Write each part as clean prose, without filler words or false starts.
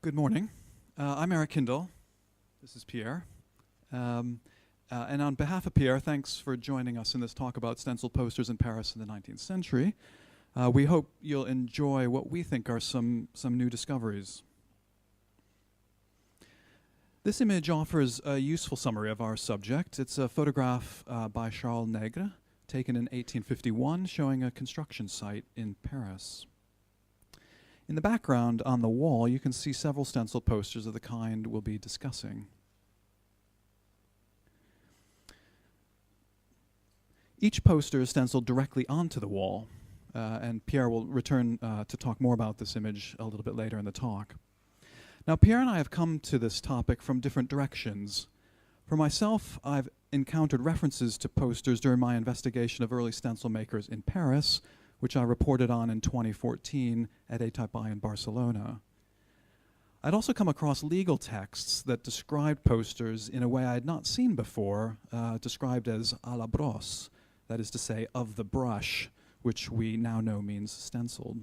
Good morning. I'm Kindel. This is Pierre. And on behalf of Pierre, thanks for joining us in this talk about stenciled posters in Paris in the 19th century. We hope you'll enjoy what we think are some new discoveries. This image offers a useful summary of our subject. It's a photograph by Charles Nègre, taken in 1851, showing a construction site in Paris. In the background on the wall, you can see several stenciled posters of the kind we'll be discussing. Each poster is stenciled directly onto the wall, and Pierre will return to talk more about this image a little bit later in the talk. Now, Pierre and I have come to this topic from different directions. For myself, I've encountered references to posters during my investigation of early stencil makers in Paris, which I reported on in 2014 at ATypI in Barcelona. I'd also come across legal texts that described posters in a way I had not seen before, described as à la brosse, that is to say, of the brush, which we now know means stenciled.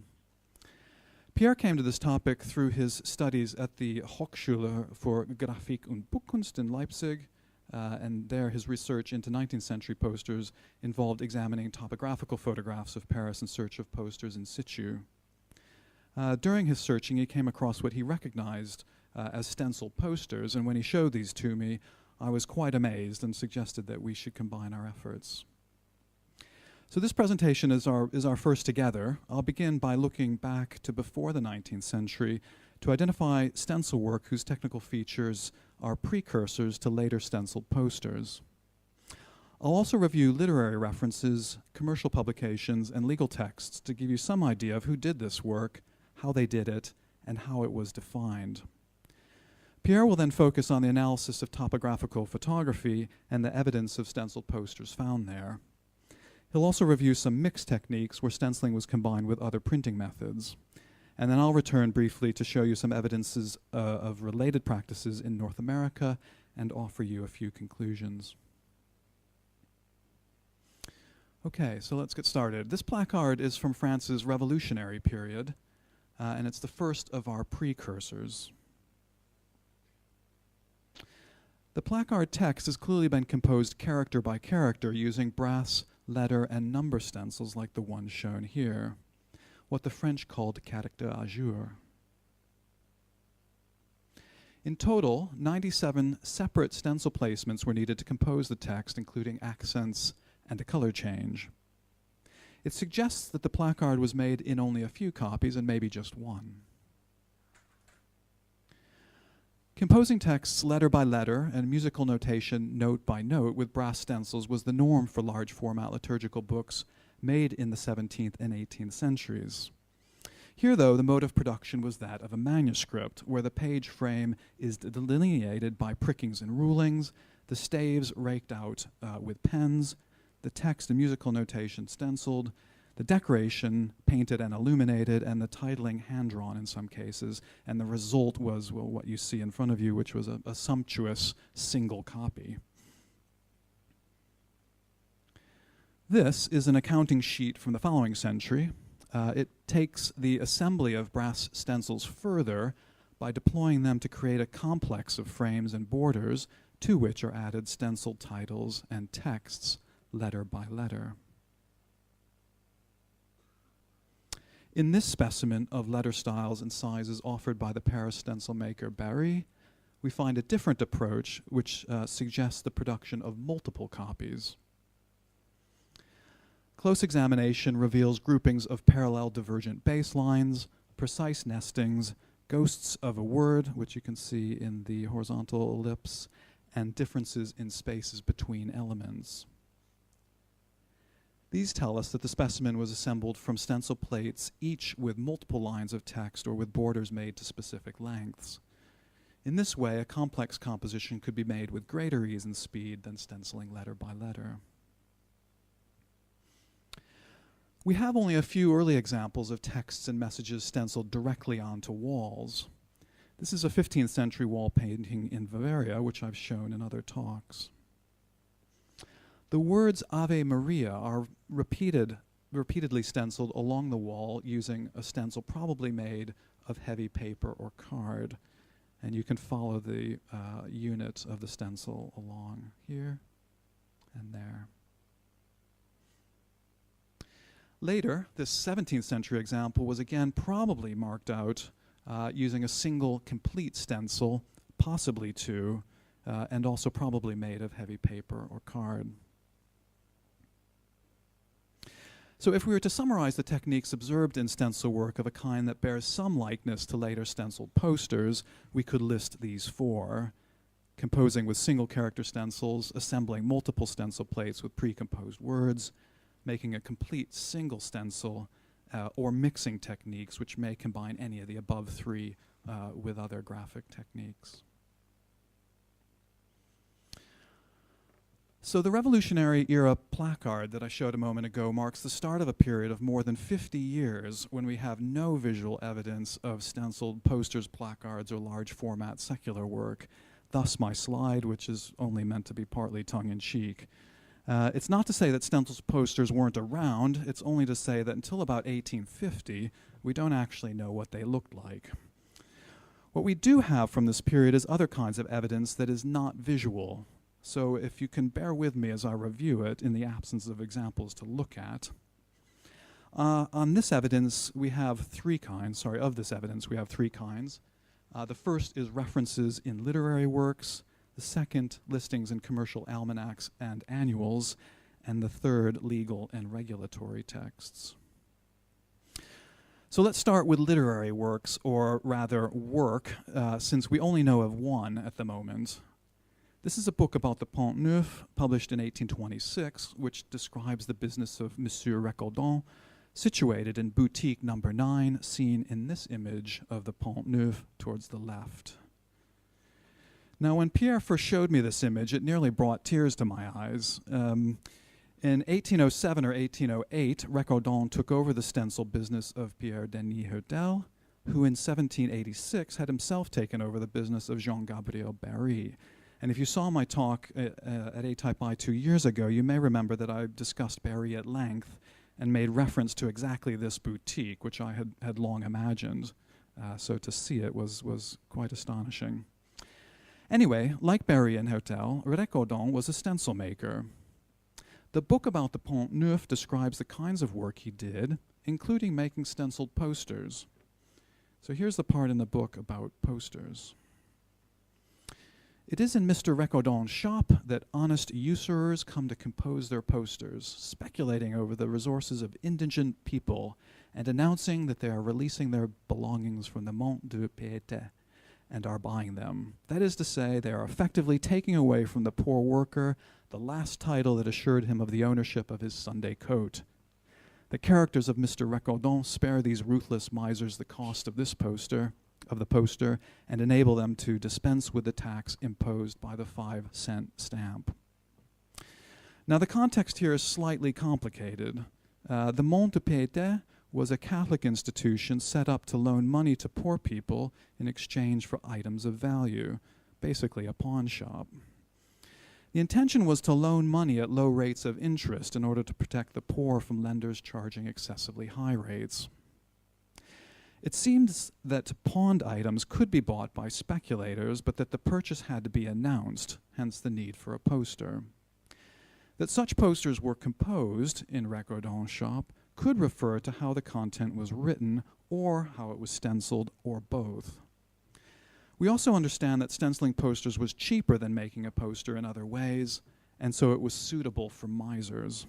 Pierre came to this topic through his studies at the Hochschule für Grafik und Buchkunst in Leipzig, and there his research into 19th century posters involved examining topographical photographs of Paris in search of posters in situ. During his searching, he came across what he recognized as stenciled posters, and when he showed these to me, I was quite amazed and suggested that we should combine our efforts. So this presentation is our first together. I'll begin by looking back to before the 19th century to identify stencil work whose technical features are precursors to later stenciled posters. I'll also review literary references, commercial publications, and legal texts to give you some idea of who did this work, how they did it, and how it was defined. Pierre will then focus on the analysis of topographical photography and the evidence of stenciled posters found there. He'll also review some mixed techniques where stenciling was combined with other printing methods. And then I'll return briefly to show you some evidences of related practices in North America and offer you a few conclusions. Okay, so let's get started. This placard is from France's revolutionary period, and it's the first of our precursors. The placard text has clearly been composed character by character using brass, letter, and number stencils like the one shown here, what the French called caractère à jour. In total, 97 separate stencil placements were needed to compose the text, including accents and a color change. It suggests that the placard was made in only a few copies and maybe just one. Composing texts letter by letter and musical notation note by note with brass stencils was the norm for large format liturgical books made in the 17th and 18th centuries. Here, though, the mode of production was that of a manuscript, where the page frame is delineated by prickings and rulings, the staves raked out with pens, the text and musical notation stenciled, the decoration painted and illuminated, and the titling hand-drawn in some cases, and the result was, well, what you see in front of you, which was a sumptuous single copy. This is an accounting sheet from the following century. It takes the assembly of brass stencils further by deploying them to create a complex of frames and borders to which are added stenciled titles and texts, letter by letter. In this specimen of letter styles and sizes offered by the Paris stencil maker Farré, we find a different approach which suggests the production of multiple copies. Close examination reveals groupings of parallel divergent baselines, precise nestings, ghosts of a word, which you can see in the horizontal ellipse, and differences in spaces between elements. These tell us that the specimen was assembled from stencil plates, each with multiple lines of text or with borders made to specific lengths. In this way, a complex composition could be made with greater ease and speed than stenciling letter by letter. We have only a few early examples of texts and messages stenciled directly onto walls. This is a 15th century wall painting in Bavaria, which I've shown in other talks. The words Ave Maria are repeatedly stenciled along the wall using a stencil probably made of heavy paper or card. And you can follow the unit of the stencil along here and there. Later, this 17th century example was again probably marked out using a single complete stencil, possibly two, and also probably made of heavy paper or card. So if we were to summarize the techniques observed in stencil work of a kind that bears some likeness to later stenciled posters, we could list these four: composing with single character stencils, assembling multiple stencil plates with pre-composed words, making a complete single stencil, or mixing techniques which may combine any of the above three with other graphic techniques. So the Revolutionary era placard that I showed a moment ago marks the start of a period of more than 50 years when we have no visual evidence of stenciled posters, placards, or large format secular work. Thus my slide, which is only meant to be partly tongue-in-cheek. It's not to say that stenciled posters weren't around, it's only to say that until about 1850, we don't actually know what they looked like. What we do have from this period is other kinds of evidence that is not visual. So if you can bear with me as I review it in the absence of examples to look at. On this evidence, we have three kinds. Of this evidence, we have three kinds. The first is references in literary works. The second, listings in commercial almanacs and annuals. And the third, legal and regulatory texts. So let's start with literary works, or rather work, since we only know of one at the moment. This is a book about the Pont Neuf, published in 1826, which describes the business of Monsieur Recaudon, situated in boutique number 9, seen in this image of the Pont Neuf towards the left. Now, when Pierre first showed me this image, it nearly brought tears to my eyes. In 1807 or 1808, Recaudon took over the stencil business of Pierre Denis Herdel, who in 1786 had himself taken over the business of Jean-Gabriel Barry. And if you saw my talk at ATypI 2 years ago, you may remember that I discussed Barry at length and made reference to exactly this boutique, which I had long imagined. So to see it was quite astonishing. Anyway, like Barry and Herdel, Recaudon was a stencil maker. The book about the Pont Neuf describes the kinds of work he did, including making stenciled posters. So here's the part in the book about posters. It is in Mr. Recaudon's shop that honest usurers come to compose their posters, speculating over the resources of indigent people and announcing that they are releasing their belongings from the Mont de Piété and are buying them. That is to say, they are effectively taking away from the poor worker the last title that assured him of the ownership of his Sunday coat. The characters of Mr. Recaudon spare these ruthless misers the cost of this poster, and enable them to dispense with the tax imposed by the 5-cent stamp. Now the context here is slightly complicated. The Mont de Piété was a Catholic institution set up to loan money to poor people in exchange for items of value, basically a pawn shop. The intention was to loan money at low rates of interest in order to protect the poor from lenders charging excessively high rates. It seems that pawned items could be bought by speculators, but that the purchase had to be announced, hence the need for a poster. That such posters were composed in Recaudon's shop could refer to how the content was written or how it was stenciled, or both. We also understand that stenciling posters was cheaper than making a poster in other ways, and so it was suitable for misers.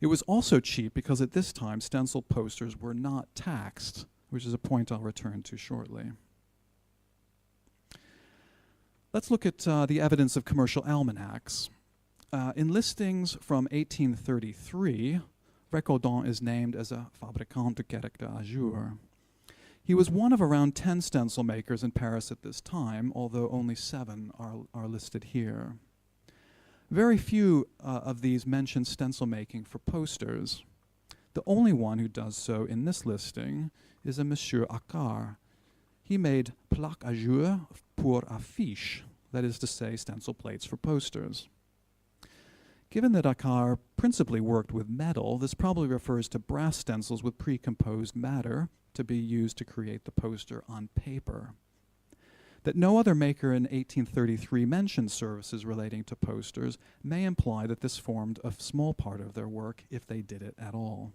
It was also cheap because at this time stenciled posters were not taxed, which is a point I'll return to shortly. Let's look at the evidence of commercial almanacs. In listings from 1833, Recaudon is named as a fabricant de caractère à jour. He was one of around 10 stencil makers in Paris at this time, although only 7 are listed here. Very few of these mention stencil making for posters. The only one who does so in this listing is a Monsieur Accard. He made plaques à jour pour affiches, that is to say, stencil plates for posters. Given that Accard principally worked with metal, this probably refers to brass stencils with pre-composed matter to be used to create the poster on paper. That no other maker in 1833 mentioned services relating to posters may imply that this formed a small part of their work, if they did it at all.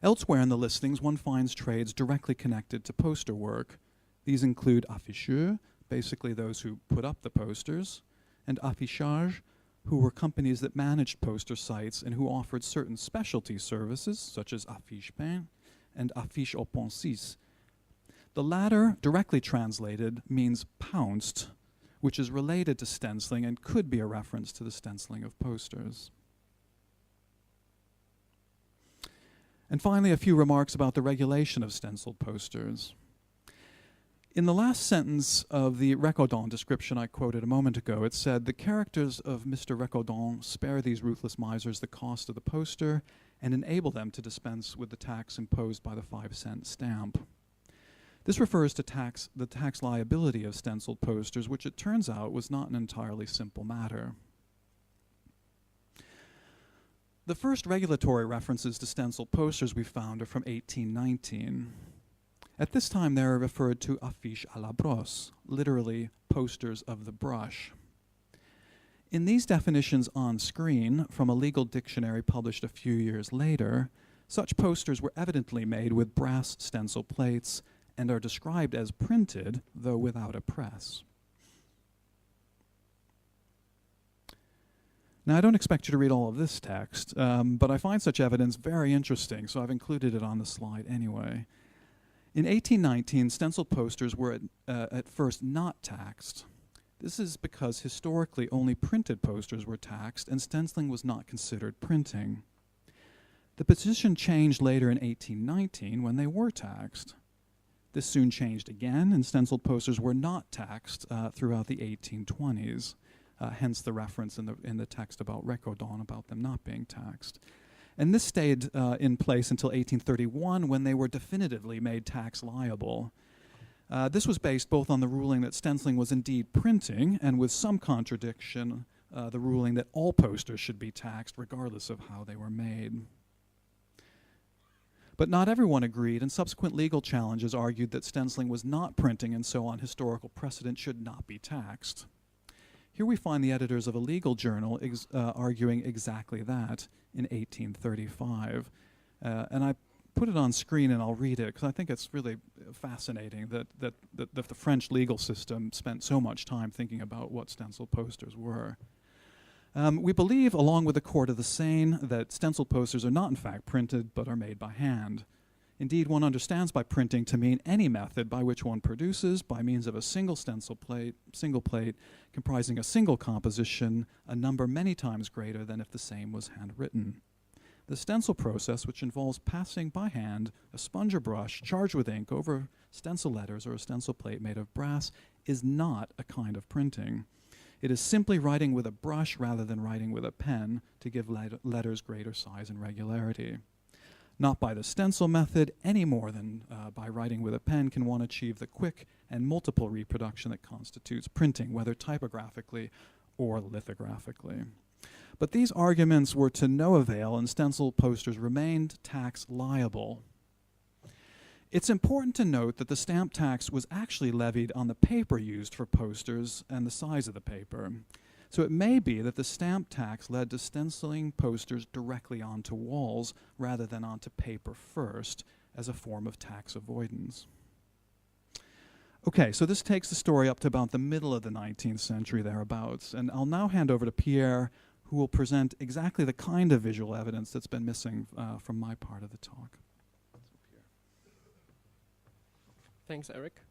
Elsewhere in the listings, one finds trades directly connected to poster work. These include afficheurs, basically those who put up the posters, and affichage, who were companies that managed poster sites and who offered certain specialty services, such as affiche peint and affiche au poncis. The latter, directly translated, means pounced, which is related to stenciling and could be a reference to the stenciling of posters. And finally, a few remarks about the regulation of stenciled posters. In the last sentence of the Recaudon description I quoted a moment ago, it said, "The characters of Mr. Recaudon spare these ruthless misers the cost of the poster and enable them to dispense with the tax imposed by the 5-cent stamp." This refers to the tax liability of stenciled posters, which it turns out was not an entirely simple matter. The first regulatory references to stenciled posters we found are from 1819. At this time, they are referred to affiches à la brosse, literally posters of the brush. In these definitions on screen, from a legal dictionary published a few years later, such posters were evidently made with brass stencil plates and are described as printed, though without a press. Now, I don't expect you to read all of this text, but I find such evidence very interesting, so I've included it on the slide anyway. In 1819, stenciled posters were at first not taxed. This is because historically only printed posters were taxed and stenciling was not considered printing. The position changed later in 1819 when they were taxed. This soon changed again, and stenciled posters were not taxed throughout the 1820s, hence the reference in the text about Recaudon about them not being taxed. And this stayed in place until 1831, when they were definitively made tax liable. This was based both on the ruling that stenciling was indeed printing, and with some contradiction, the ruling that all posters should be taxed regardless of how they were made. But not everyone agreed, and subsequent legal challenges argued that stenciling was not printing, and so on historical precedent should not be taxed. Here we find the editors of a legal journal arguing exactly that in 1835. And I put it on screen and I'll read it because I think it's really fascinating that the French legal system spent so much time thinking about what stenciled posters were. We believe, along with the Court of the Seine, that stenciled posters are not in fact printed but are made by hand. Indeed, one understands by printing to mean any method by which one produces, by means of a single single plate, comprising a single composition, a number many times greater than if the same was handwritten. The stencil process, which involves passing by hand a sponge or brush charged with ink over stencil letters or a stencil plate made of brass, is not a kind of printing. It is simply writing with a brush rather than writing with a pen to give letters greater size and regularity. Not by the stencil method, any more than by writing with a pen can one achieve the quick and multiple reproduction that constitutes printing, whether typographically or lithographically. But these arguments were to no avail, and stencil posters remained tax liable. It's important to note that the stamp tax was actually levied on the paper used for posters and the size of the paper. So it may be that the stamp tax led to stenciling posters directly onto walls rather than onto paper first as a form of tax avoidance. Okay, so this takes the story up to about the middle of the 19th century thereabouts, and I'll now hand over to Pierre, who will present exactly the kind of visual evidence that's been missing from my part of the talk. Thanks, Eric.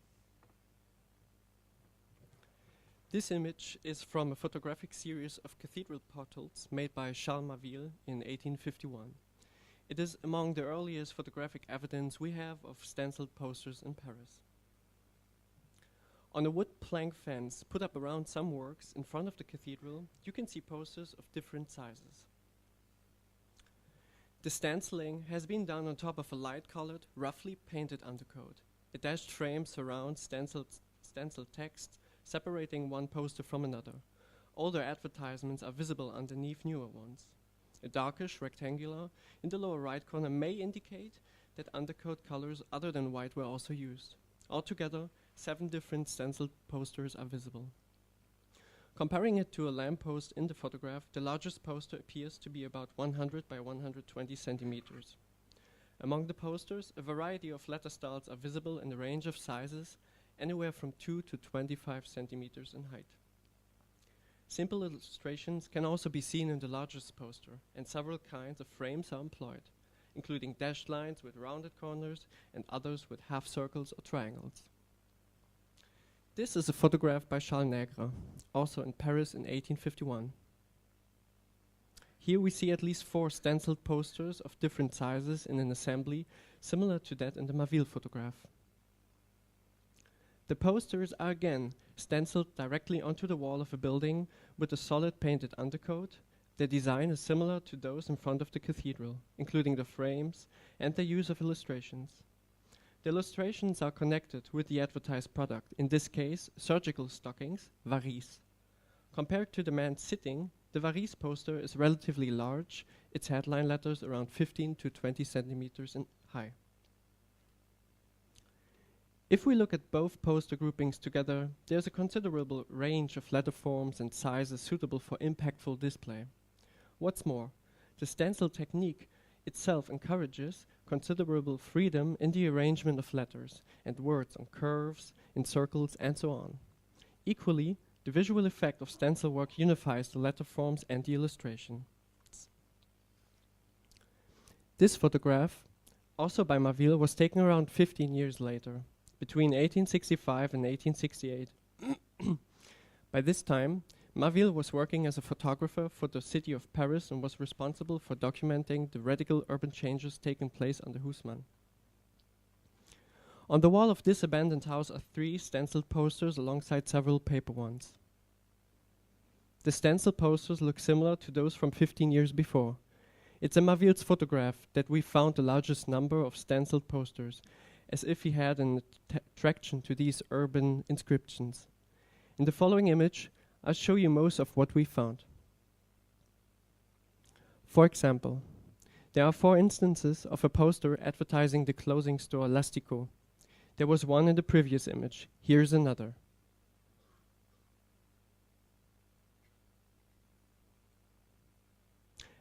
This image is from a photographic series of cathedral portals made by Charles Marville in 1851. It is among the earliest photographic evidence we have of stenciled posters in Paris. On a wood plank fence put up around some works in front of the cathedral, you can see posters of different sizes. The stenciling has been done on top of a light-colored, roughly painted undercoat. A dashed frame surrounds stenciled text, separating one poster from another. Older advertisements are visible underneath newer ones. A darkish rectangular in the lower right corner may indicate that undercoat colors other than white were also used. Altogether, 7 different stenciled posters are visible. Comparing it to a lamppost in the photograph, the largest poster appears to be about 100 by 120 centimeters. Among the posters, a variety of letter styles are visible in a range of sizes, anywhere from 2 to 25 centimeters in height. Simple illustrations can also be seen in the largest poster, and several kinds of frames are employed, including dashed lines with rounded corners and others with half circles or triangles. This is a photograph by Charles Nègre, also in Paris in 1851. Here we see at least 4 stenciled posters of different sizes in an assembly, similar to that in the Maville photograph. The posters are again stenciled directly onto the wall of a building with a solid painted undercoat. The design is similar to those in front of the cathedral, including the frames and the use of illustrations. The illustrations are connected with the advertised product, in this case, surgical stockings, varis. Compared to the man sitting, the varis poster is relatively large, its headline letters around 15 to 20 centimeters in high. If we look at both poster groupings together, there's a considerable range of letter forms and sizes suitable for impactful display. What's more, the stencil technique itself encourages considerable freedom in the arrangement of letters and words on curves, in circles, and so on. Equally, the visual effect of stencil work unifies the letter forms and the illustration. This photograph, also by Maville, was taken around 15 years later, between 1865 and 1868. By this time, Maville was working as a photographer for the city of Paris and was responsible for documenting the radical urban changes taking place under Haussmann. On the wall of this abandoned house are 3 stenciled posters alongside several paper ones. The stencil posters look similar to those from 15 years before. It's in Maville's photograph that we found the largest number of stenciled posters, as if he had an attraction to these urban inscriptions. In the following image, I'll show you most of what we found. For example, there are 4 instances of a poster advertising the clothing store Lastico. There was one in the previous image. Here's another.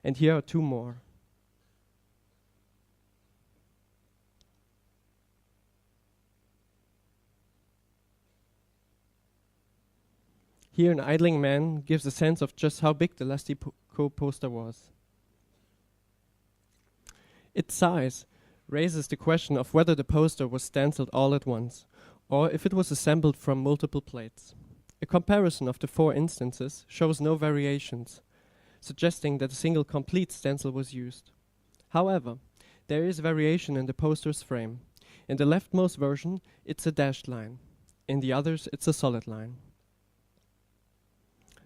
And here are 2 more. Here an idling man gives a sense of just how big the Lastico poster was. Its size raises the question of whether the poster was stenciled all at once, or if it was assembled from multiple plates. A comparison of the 4 instances shows no variations, suggesting that a single complete stencil was used. However, there is variation in the poster's frame. In the leftmost version, it's a dashed line. In the others, it's a solid line.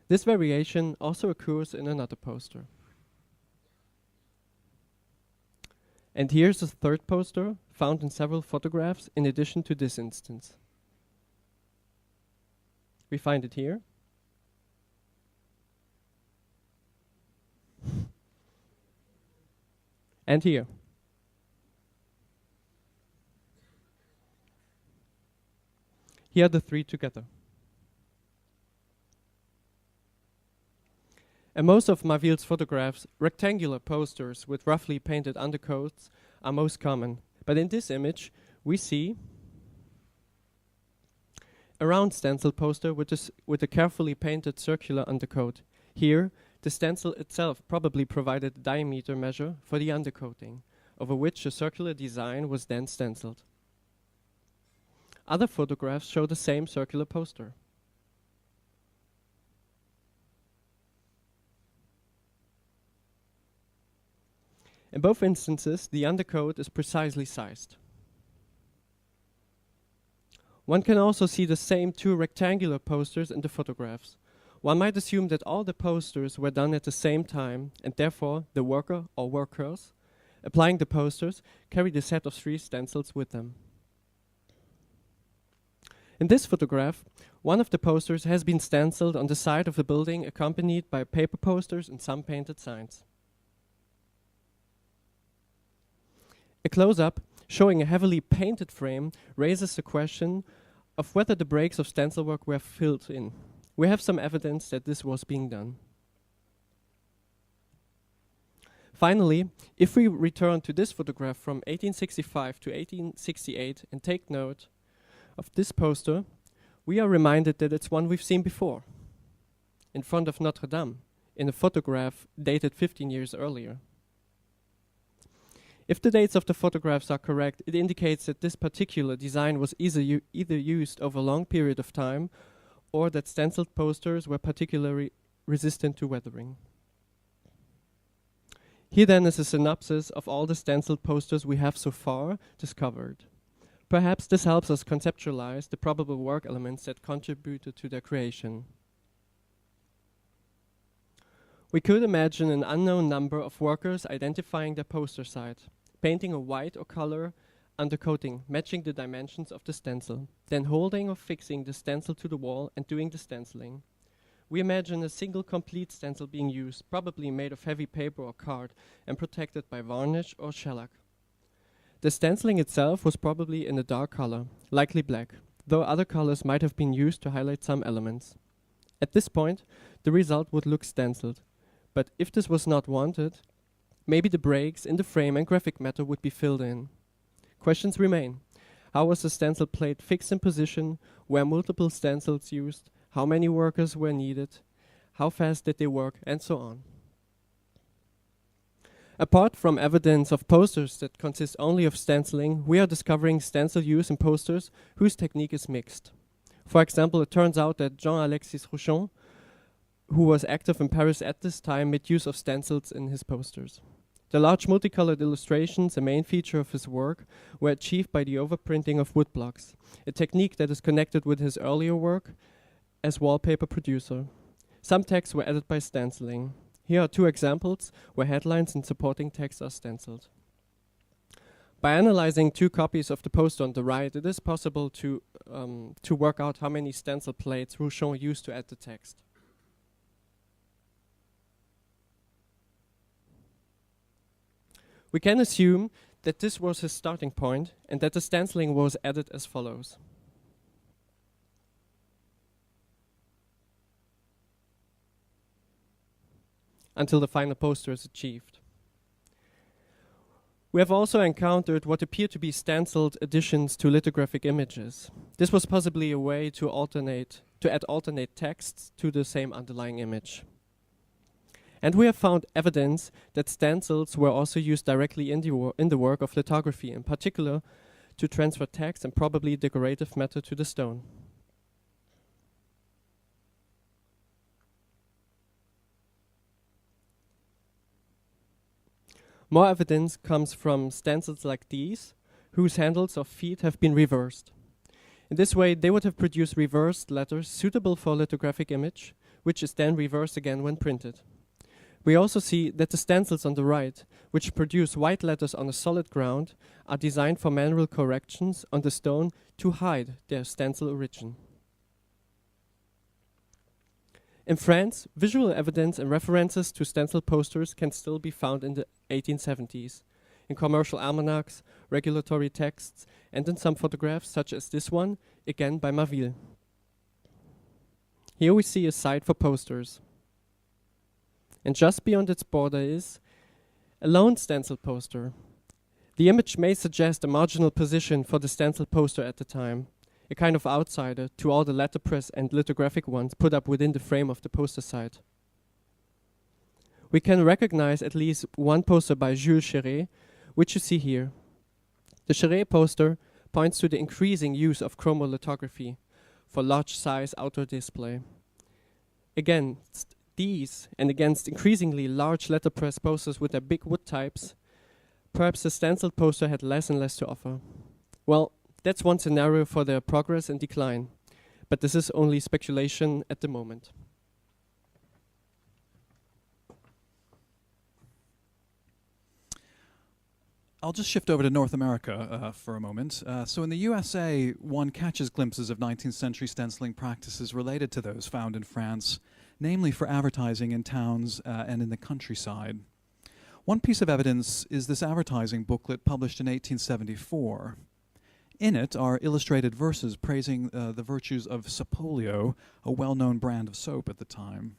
This variation also occurs in another poster. And here's a third poster found in several photographs in addition to this instance. We find it here. And here. Here are the 3 together. In most of Maville's photographs, rectangular posters with roughly painted undercoats are most common. But in this image, we see a round stencil poster with a carefully painted circular undercoat. Here, the stencil itself probably provided a diameter measure for the undercoating, over which a circular design was then stenciled. Other photographs show the same circular poster. In both instances, the undercoat is precisely sized. One can also see the same 2 rectangular posters in the photographs. One might assume that all the posters were done at the same time, and therefore the worker or workers applying the posters carried a set of 3 stencils with them. In this photograph, one of the posters has been stenciled on the side of the building, accompanied by paper posters and some painted signs. A close-up showing a heavily painted frame raises the question of whether the breaks of stencil work were filled in. We have some evidence that this was being done. Finally, if we return to this photograph from 1865 to 1868 and take note of this poster, we are reminded that it's one we've seen before, in front of Notre Dame, in a photograph dated 15 years earlier. If the dates of the photographs are correct, it indicates that this particular design was either used over a long period of time, or that stenciled posters were particularly resistant to weathering. Here then is a synopsis of all the stenciled posters we have so far discovered. Perhaps this helps us conceptualize the probable work elements that contributed to their creation. We could imagine an unknown number of workers identifying their poster site, painting a white or color undercoating matching the dimensions of the stencil, then holding or fixing the stencil to the wall and doing the stenciling. We imagine a single complete stencil being used, probably made of heavy paper or card and protected by varnish or shellac. The stenciling itself was probably in a dark color, likely black, though other colors might have been used to highlight some elements. At this point, the result would look stenciled, but if this was not wanted, maybe the breaks in the frame and graphic matter would be filled in. Questions remain. How was the stencil plate fixed in position? Were multiple stencils used? How many workers were needed? How fast did they work? And so on. Apart from evidence of posters that consist only of stenciling, we are discovering stencil use in posters whose technique is mixed. For example, it turns out that Jean-Alexis Rouchon, who was active in Paris at this time, made use of stencils in his posters. The large multicolored illustrations, a main feature of his work, were achieved by the overprinting of woodblocks, a technique that is connected with his earlier work as wallpaper producer. Some texts were added by stenciling. Here are two examples where headlines and supporting text are stenciled. By analyzing two copies of the poster on the right, it is possible to work out how many stencil plates Rouchon used to add the text. We can assume that this was his starting point and that the stenciling was added as follows. Until the final poster is achieved. We have also encountered what appear to be stenciled additions to lithographic images. This was possibly a way to add alternate texts to the same underlying image. And we have found evidence that stencils were also used directly in the work of lithography, in particular to transfer text and probably decorative matter to the stone. More evidence comes from stencils like these, whose handles or feet have been reversed. In this way, they would have produced reversed letters suitable for a lithographic image, which is then reversed again when printed. We also see that the stencils on the right, which produce white letters on a solid ground, are designed for manual corrections on the stone to hide their stencil origin. In France, visual evidence and references to stencil posters can still be found in the 1870s, in commercial almanacs, regulatory texts, and in some photographs such as this one, again by Marville. Here we see a site for posters. And just beyond its border is a lone stencil poster. The image may suggest a marginal position for the stencil poster at the time, a kind of outsider to all the letterpress and lithographic ones put up within the frame of the poster site. We can recognize at least one poster by Jules Chéret, which you see here. The Chéret poster points to the increasing use of chromolithography for large size outdoor display. Against these and against increasingly large letterpress posters with their big wood types, perhaps the stenciled poster had less and less to offer. Well, that's one scenario for their progress and decline, but this is only speculation at the moment. I'll just shift over to North America for a moment. So in the USA, one catches glimpses of 19th century stenciling practices related to those found in France, namely for advertising in towns and in the countryside. One piece of evidence is this advertising booklet published in 1874. In it are illustrated verses praising the virtues of Sapolio, a well-known brand of soap at the time.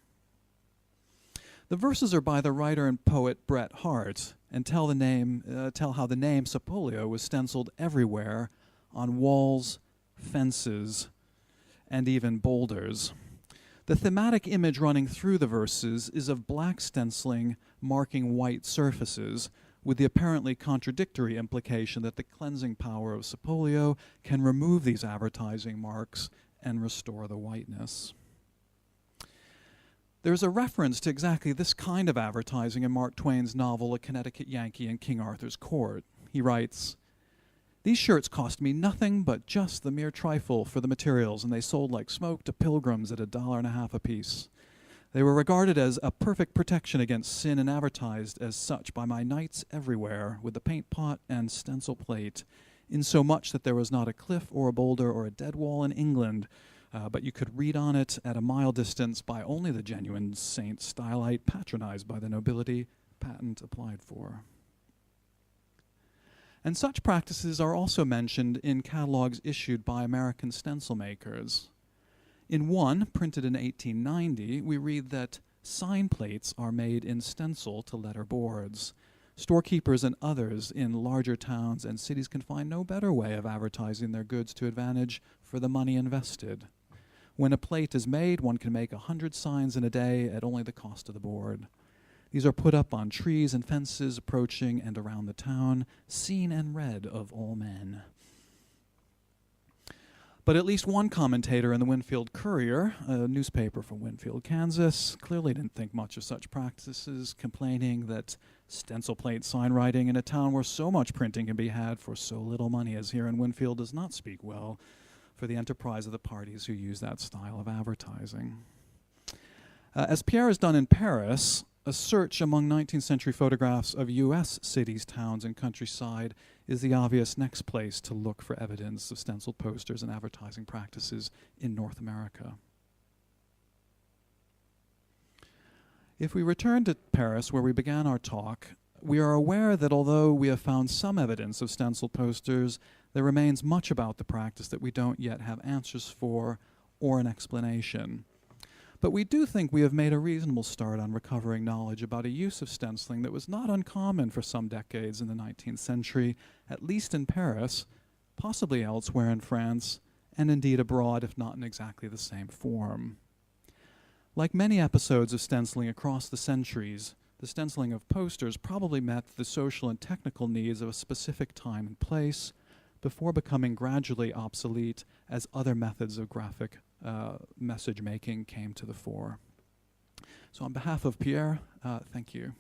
The verses are by the writer and poet Bret Harte and tell how the name Sapolio was stenciled everywhere on walls, fences, and even boulders. The thematic image running through the verses is of black stenciling marking white surfaces, with the apparently contradictory implication that the cleansing power of Sapolio can remove these advertising marks and restore the whiteness. There's a reference to exactly this kind of advertising in Mark Twain's novel A Connecticut Yankee in King Arthur's Court. He writes, "These shirts cost me nothing but just the mere trifle for the materials, and they sold like smoke to pilgrims at $1.50 apiece. They were regarded as a perfect protection against sin and advertised as such by my knights everywhere with the paint pot and stencil plate, insomuch that there was not a cliff or a boulder or a dead wall in England, but you could read on it at a mile distance by only the genuine Saint Stylite patronized by the nobility, patent applied for." And such practices are also mentioned in catalogs issued by American stencil makers. In one, printed in 1890, we read that sign plates are made in stencil to letter boards. Storekeepers and others in larger towns and cities can find no better way of advertising their goods to advantage for the money invested. When a plate is made, one can make 100 signs in a day at only the cost of the board. These are put up on trees and fences approaching and around the town, seen and read of all men. But at least one commentator in the Winfield Courier, a newspaper from Winfield, Kansas, clearly didn't think much of such practices, complaining that stencil plate sign writing in a town where so much printing can be had for so little money as here in Winfield does not speak well for the enterprise of the parties who use that style of advertising. As Pierre has done in Paris, a search among 19th century photographs of U.S. cities, towns, and countryside is the obvious next place to look for evidence of stenciled posters and advertising practices in North America. If we return to Paris, where we began our talk, we are aware that although we have found some evidence of stenciled posters, there remains much about the practice that we don't yet have answers for or an explanation. But we do think we have made a reasonable start on recovering knowledge about a use of stenciling that was not uncommon for some decades in the 19th century, at least in Paris, possibly elsewhere in France, and indeed abroad, if not in exactly the same form. Like many episodes of stenciling across the centuries, the stenciling of posters probably met the social and technical needs of a specific time and place before becoming gradually obsolete as other methods of graphic message making came to the fore. So on behalf of Pierre, thank you.